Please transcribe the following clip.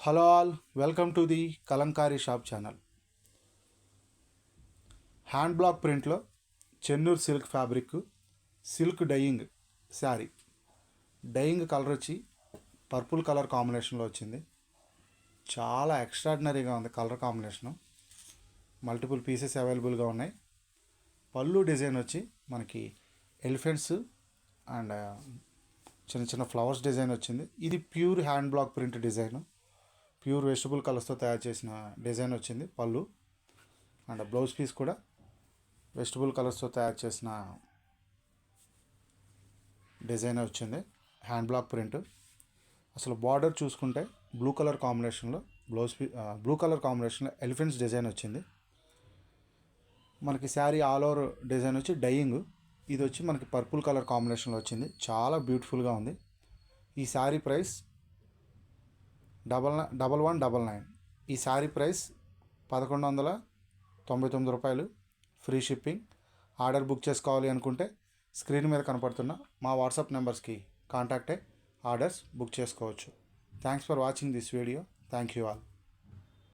Hello all, welcome to the Kalamkari shop channel. Hand block ప్రింట్లో Chennur silk fabric silk dyeing sari. Dyeing colour వచ్చి purple colour కాంబినేషన్లో వచ్చింది. చాలా ఎక్స్ట్రాడినరీగా ఉంది కలర్ కాంబినేషను. మల్టిపుల్ పీసెస్ అవైలబుల్గా ఉన్నాయి. పళ్ళు డిజైన్ వచ్చి మనకి ఎలిఫెంట్స్ అండ్ చిన్న చిన్న ఫ్లవర్స్ డిజైన్ వచ్చింది. ఇది pure hand block print design. Pure vegetable కలర్స్తో తయారు చేసిన డిజైన్ వచ్చింది పళ్ళు. అండ్ బ్లౌజ్ పీస్ కూడా వెజిటబుల్ కలర్స్తో తయారు చేసిన డిజైన్ వచ్చింది. Hand block print. అసలు బార్డర్ చూసుకుంటే బ్లూ కలర్ కాంబినేషన్లో బ్లూ కలర్ కాంబినేషన్లో ఎలిఫెంట్స్ డిజైన్ వచ్చింది. మనకి శారీ ఆల్ ఓవర్ డిజైన్ వచ్చి డయింగ్. ఇది వచ్చి మనకి పర్పుల్ కలర్ కాంబినేషన్లో వచ్చింది. చాలా బ్యూటిఫుల్గా ఉంది. ఈ శారీ ప్రైస్ 1199. ఈ శారీ ప్రైస్ 1199 రూపాయలు. Free shipping. ఆర్డర్ బుక్ చేసుకోవాలి అనుకుంటే స్క్రీన్ మీద కనపడుతున్న మా వాట్సాప్ నెంబర్స్కి కాంటాక్ట్ అయ్యి ఆర్డర్స్ బుక్ చేసుకోవచ్చు. Thanks for watching this video. Thank you all.